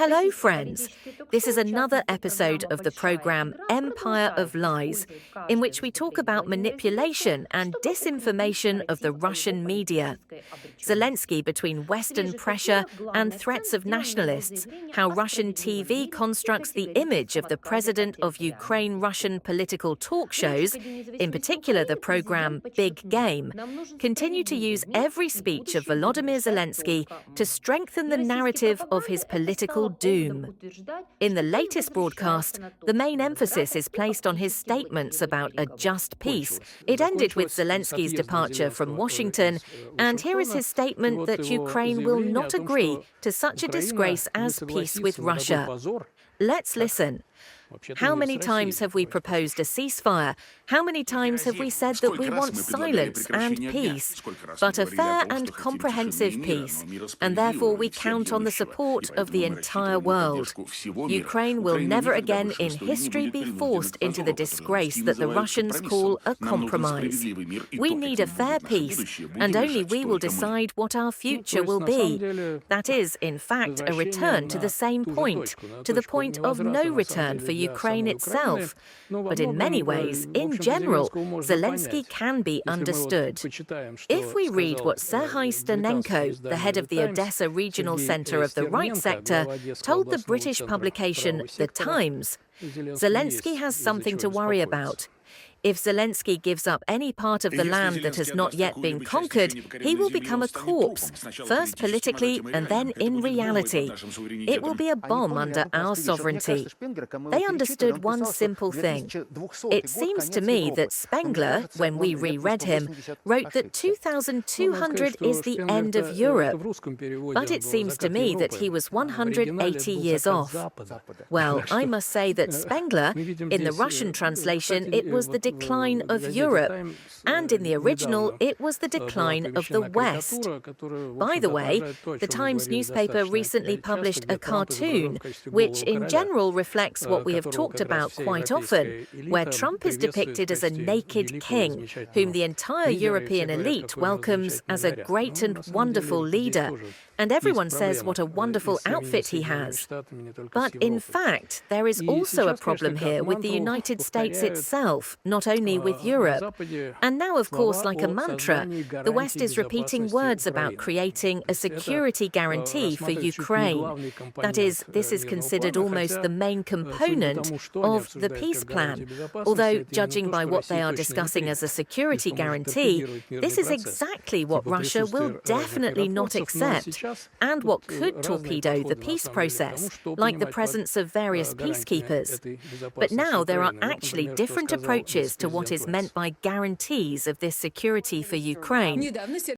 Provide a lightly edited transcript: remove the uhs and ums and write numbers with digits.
Hello, friends. This is another episode of the program Empire of Lies, in which we talk about manipulation and disinformation of the Russian media. Zelensky between Western pressure and threats of nationalists, how Russian TV constructs the image of the president of Ukraine Russian political talk shows, in particular the program Big Game, continue to use every speech of Volodymyr Zelensky to strengthen the narrative of his political doom. In the latest broadcast, the main emphasis is placed on his statements about a just peace. It ended with Zelensky's departure from Washington, and here is his statement that Ukraine will not agree to such a disgrace as peace with Russia. Let's listen. How many times have we proposed a ceasefire? How many times have we said that we want silence and peace, but a fair and comprehensive peace, and therefore we count on the support of the entire world. Ukraine will never again in history be forced into the disgrace that the Russians call a compromise. We need a fair peace, and only we will decide what our future will be. That is, in fact, a return to the same point, to the point of no return for Ukraine itself. But in many ways, in general, Zelensky can be understood. If we read what Serhiy Stonenko, the head of the Odessa Regional Center of the Right Sector, told the British publication The Times, Zelensky has something to worry about. If Zelensky gives up any part of the land that has not yet been conquered, he will become a corpse, first politically and then in reality. It will be a bomb under our sovereignty. They understood one simple thing. It seems to me that Spengler, when we reread him, wrote that 2200 is the end of Europe. But it seems to me that he was 180 years off. Well, I must say that Spengler, in the Russian translation, it was the decline of Europe, and in the original it was the decline of the West. By the way, the Times newspaper recently published a cartoon which in general reflects what we have talked about quite often, where Trump is depicted as a naked king, whom the entire European elite welcomes as a great and wonderful leader. And everyone says what a wonderful outfit he has. But in fact, there is also a problem here with the United States itself, not only with Europe. And now, of course, like a mantra, the West is repeating words about creating a security guarantee for Ukraine. That is, this is considered almost the main component of the peace plan. Although, judging by what they are discussing as a security guarantee, this is exactly what Russia will definitely not accept, and what could torpedo the peace process, like the presence of various peacekeepers. But now there are actually different approaches to what is meant by guarantees of this security for Ukraine.